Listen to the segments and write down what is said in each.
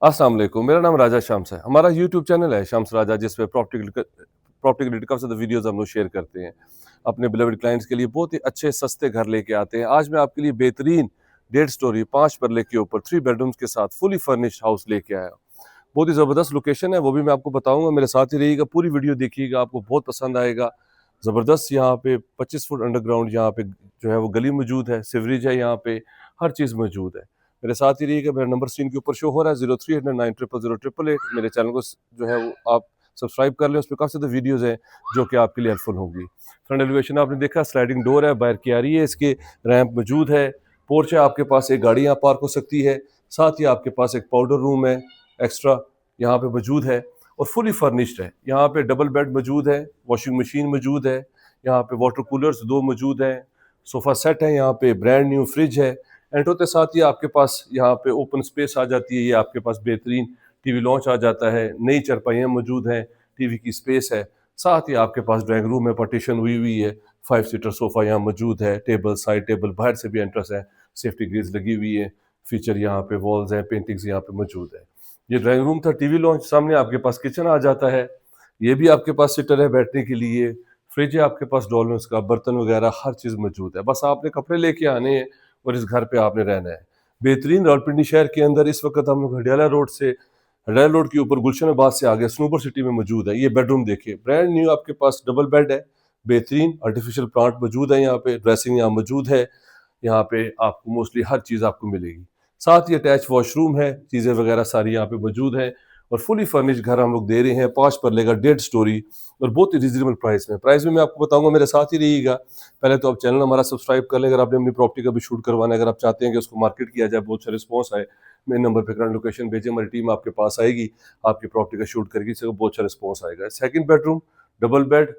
अस्सलाम वालेकुम, मेरा नाम राजा शम्स है। हमारा यूट्यूब चैनल है शम्स राजा, जिस पे प्रॉपर्टी रिलेटेड काफ़ी ज़्यादा वीडियोज़ हम लोग शेयर करते हैं। अपने बिलवड क्लाइंट्स के लिए बहुत ही अच्छे सस्ते घर लेके आते हैं। आज मैं आपके लिए बेहतरीन 1.5 स्टोरी 5 मरले के ऊपर 3 बेडरूम्स के साथ फुली फर्निश्ड हाउस लेके आया। बहुत ही ज़बरदस्त लोकेशन है, वो भी मैं आपको बताऊँगा। मेरे साथ ही रहिएगा, पूरी वीडियो देखिएगा, आपको बहुत पसंद आएगा। ज़बरदस्त यहाँ पे 25 फुट अंडरग्राउंड यहाँ पे जो है वो गली मौजूद है, सीवरेज है यहाँ पे, हर चीज़ मौजूद है। मेरे साथ ही रहिएगा। मेरा नंबर स्क्रीन के ऊपर शो हो रहा है 0309000888। मेरे चैनल को जो है वो आप सब्सक्राइब कर लें, उस पर काफ़ी ज़्यादा वीडियोज़ हैं जो कि आपके लिए हेल्पफुल होंगी। फ्रंट एलिवेशन आपने देखा, स्लाइडिंग डोर है, बाहर क्यारी है, इसके रैंप मौजूद है, पोर्च है आपके पास, एक गाड़ी यहाँ पार्क हो सकती है। साथ ही आपके पास एक पाउडर रूम है एक्स्ट्रा यहाँ पे मौजूद है और फुली फर्निश्ड है। यहाँ पे डबल बेड मौजूद है, वॉशिंग मशीन मौजूद है, यहाँ पे वाटर कूलर्स 2 मौजूद हैं, सोफ़ा सेट है, यहाँ पे ब्रांड न्यू फ्रिज है। एंटर होते साथ ही आपके पास यहाँ पे ओपन स्पेस आ जाती है। ये आपके पास बेहतरीन टीवी लॉन्च आ जाता है, नई चारपाइयाँ मौजूद हैं, टीवी की स्पेस है। साथ ही आपके पास ड्राइंग रूम में पार्टीशन हुई हुई है, 5 सीटर सोफ़ा यहाँ मौजूद है, टेबल साइड टेबल बाहर से भी एंट्रेंस है, सेफ्टी ग्रिल्स लगी हुई है, फीचर यहाँ पे वॉल्स हैं, पेंटिंग्स यहाँ पे मौजूद है। ये ड्राइंग रूम था, टीवी लॉन्च, सामने आपके पास किचन आ जाता है। ये भी आपके पास सीटर है बैठने के लिए, फ्रिज है आपके पास डॉलर्स का, बर्तन वगैरह हर चीज़ मौजूद है। बस आपने कपड़े लेके आने हैं और इस घर पे आपने रहना है। बेहतरीन रावलपिंडी शहर के अंदर इस वक्त हम लोग हडियाला रोड के ऊपर गुलशनाबाद से आगे स्नूबर सिटी में मौजूद है। ये बेडरूम देखिए, ब्रांड न्यू आपके पास डबल बेड है, बेहतरीन आर्टिफिशियल प्लांट मौजूद है, यहाँ पे ड्रेसिंग यहाँ मौजूद है। यहाँ पे आपको मोस्टली हर चीज़ आपको मिलेगी। साथ ही अटैच वॉशरूम है, चीज़ें वगैरह सारी यहाँ पे मौजूद हैं और फुली फर्निश्ड घर हम लोग दे रहे हैं 5 मरले का 1.5 स्टोरी और बहुत ही रीजनेबल प्राइस में। प्राइस में मैं आपको बताऊंगा, मेरे साथ ही रहिएगा। पहले तो आप चैनल हमारा सब्सक्राइब कर लें अगर आपने अपनी प्रॉपर्टी का भी शूट करवाना है, अगर आप चाहते हैं कि उसको मार्केट किया जाए, बहुत अच्छा रिस्पॉन्स आए। मेरे नंबर पर करंट लोकेशन भेजें, हमारी टीम आपके पास आएगी, आपकी प्रॉपर्टी का शूट करेगी, इससे बहुत अच्छा रिस्पॉन्स आएगा। सेकंड बेडरूम, डबल बेड,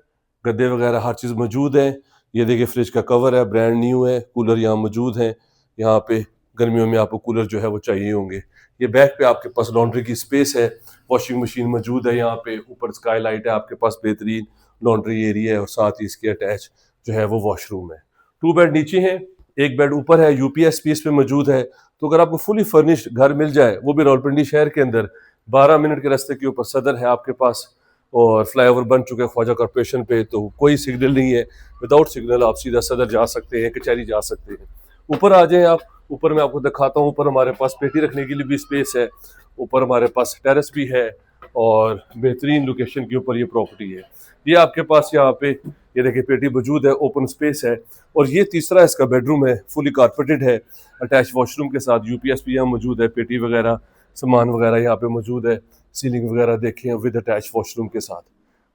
गद्दे वगैरह हर चीज़ मौजूद है। ये देखिए फ्रिज का कवर है, ब्रांड न्यू है, कूलर यहाँ मौजूद है। यहाँ पे गर्मियों में आपको कूलर जो है वो चाहिए होंगे। ये बैक पे आपके पास लॉन्ड्री की स्पेस है, वॉशिंग मशीन मौजूद है, यहाँ पे ऊपर स्काई लाइट है आपके पास, बेहतरीन लॉन्ड्री एरिया है और साथ ही इसके अटैच जो है वो वॉशरूम है। 2 बेड नीचे हैं, 1 बेड ऊपर है, यूपीएस भी इस पे मौजूद है। तो अगर आपको फुली फर्निश्ड घर मिल जाए, वो भी रावलपिंडी शहर के अंदर, 12 मिनट के रास्ते के ऊपर सदर है आपके पास और फ्लाईओवर बन चुके हैं ख्वाजा कॉर्पोरेशन पे, तो कोई सिग्नल नहीं है। विदाउट सिग्नल आप सीधा सदर जा सकते हैं, कचहरी जा सकते हैं। ऊपर आ जाएं आप, ऊपर मैं आपको दिखाता हूँ। ऊपर हमारे पास पेटी रखने के लिए भी स्पेस है, ऊपर हमारे पास टेरेस भी है और बेहतरीन लोकेशन के ऊपर ये प्रॉपर्टी है। ये आपके पास यहाँ पे ये देखिए पेटी मौजूद है, ओपन स्पेस है और ये तीसरा इसका बेडरूम है, फुली कारपेटेड है, अटैच वॉशरूम के साथ। यूपीएस भी यहाँ मौजूद है, पेटी वगैरह सामान वगैरह यहाँ पे मौजूद है, सीलिंग वगैरह देखें विद अटैच वॉशरूम के साथ।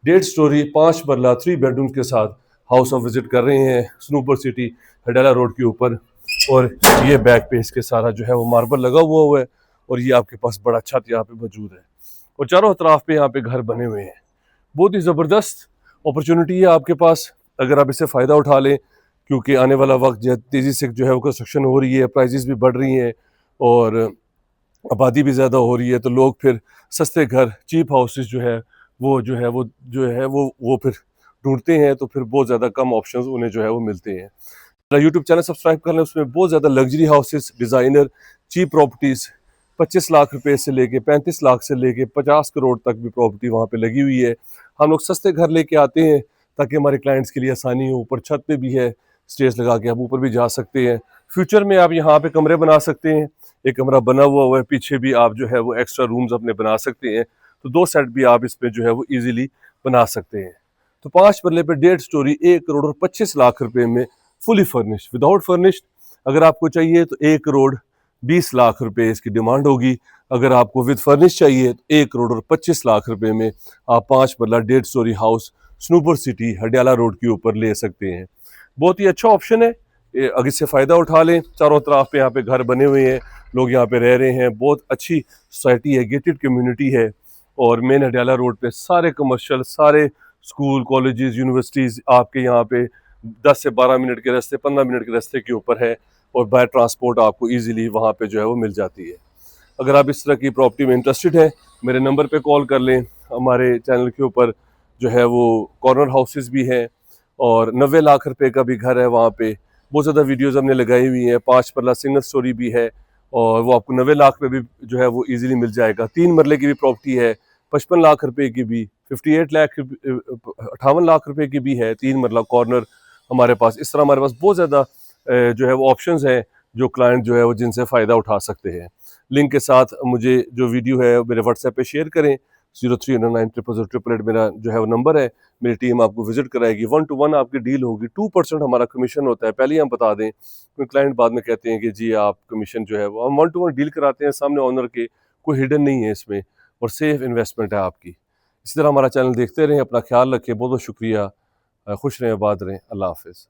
1.5 स्टोरी 5 मरला 3 बेडरूम के साथ हाउस ऑफ विजिट कर रहे हैं स्नूपर सिटी हडियाला रोड के ऊपर। और ये बैक पे इसके सारा जो है वो मार्बल लगा हुआ है और ये आपके पास बड़ा छत यहाँ पे मौजूद है और चारों तरफ पे यहाँ पे घर बने हुए हैं। बहुत ही ज़बरदस्त अपॉर्चुनिटी है आपके पास, अगर आप इससे फ़ायदा उठा लें, क्योंकि आने वाला वक्त जो है तेज़ी से जो है वो कंस्ट्रक्शन हो रही है, प्राइजेस भी बढ़ रही हैं और आबादी भी ज़्यादा हो रही है, तो लोग फिर सस्ते घर, चीप हाउसेस जो है वो फिर ढूंढते हैं, तो फिर बहुत ज़्यादा कम ऑप्शंस उन्हें जो है वो मिलते हैं। मेरा यूट्यूब चैनल सब्सक्राइब कर लें, उसमें बहुत ज़्यादा luxury houses, designer, cheap properties 25 lakh रुपए से लेके 35 लाख से लेके 50 करोड़ तक भी प्रॉपर्टी वहाँ पे लगी हुई है। हम लोग सस्ते घर लेके आते हैं ताकि हमारे क्लाइंट्स के लिए आसानी हो। ऊपर छत पे भी है, स्टेयर्स लगा के आप ऊपर भी जा सकते हैं। फ्यूचर में आप यहाँ पे कमरे बना सकते हैं, एक कमरा बना हुआ है, पीछे भी आप जो है वो एक्स्ट्रा रूम्स अपने बना सकते हैं, तो 2 सेट भी आप इसमें जो है वो ईजिली बना सकते हैं। तो 5 मरले पे 1.5 स्टोरी 1 करोड़ और 25 लाख रुपए में फुली फर्निश्ड। विदाउट फर्निश्ड अगर आपको चाहिए तो 1 करोड़ 20 लाख रुपए इसकी डिमांड होगी। अगर आपको विद फर्निश चाहिए तो 1 करोड़ और 25 लाख रुपए में आप 5 मरला 1.5 स्टोरी हाउस स्नूपर सिटी हडियाला रोड के ऊपर ले सकते हैं। बहुत ही अच्छा ऑप्शन है, अगर इससे फ़ायदा उठा लें। चारों तरफ पे यहाँ पे घर बने हुए हैं, लोग यहाँ पे रह रहे हैं, बहुत अच्छी सोसाइटी है, गेटेड कम्युनिटी है और मेन हडियाला रोड पे सारे कमर्शियल, सारे स्कूल, कॉलेजेस, यूनिवर्सिटीज़ आपके यहाँ पे 10 से 12 मिनट के रास्ते, 15 मिनट के रास्ते के ऊपर है और बाय ट्रांसपोर्ट आपको इजीली वहाँ पे जो है वो मिल जाती है। अगर आप इस तरह की प्रॉपर्टी में इंटरेस्टेड हैं, मेरे नंबर पे कॉल कर लें। हमारे चैनल के ऊपर जो है वो कॉर्नर हाउसेस भी हैं और 90 लाख रुपए का भी घर है वहाँ पे। बहुत ज़्यादा वीडियोज़ हमने लगाई हुई हैं। 5 मरला सिंगल स्टोरी भी है और वो आपको 90 लाख में भी जो है वो इजीली मिल जाएगा। 3 मरले की भी प्रॉपर्टी है, 55 लाख रुपए की भी, 58 लाख 58 लाख रुपए की भी है, 3 मरला कॉर्नर हमारे पास। इस तरह हमारे पास बहुत ज़्यादा जो है वो ऑप्शंस हैं जो क्लाइंट जो है वो जिनसे फ़ायदा उठा सकते हैं। लिंक के साथ मुझे जो वीडियो है मेरे व्हाट्सएप पे शेयर करें। 0309000888 मेरा जो है वो नंबर है। मेरी टीम आपको विजिट कराएगी, 1 to 1 आपकी डील होगी। 2% हमारा कमीशन होता है, पहले ही हम बता दें, क्योंकि क्लाइंट बाद में कहते हैं कि जी आप कमीशन जो है वो हम 1 to 1 डील कराते हैं सामने ऑनर के, कोई हिडन नहीं है इसमें, और सेफ इन्वेस्टमेंट है आपकी। इसी तरह हमारा चैनल देखते रहें, अपना ख्याल रखें। बहुत बहुत शुक्रिया। खुश रहें, आबाद रहें। अल्लाह हाफिज़।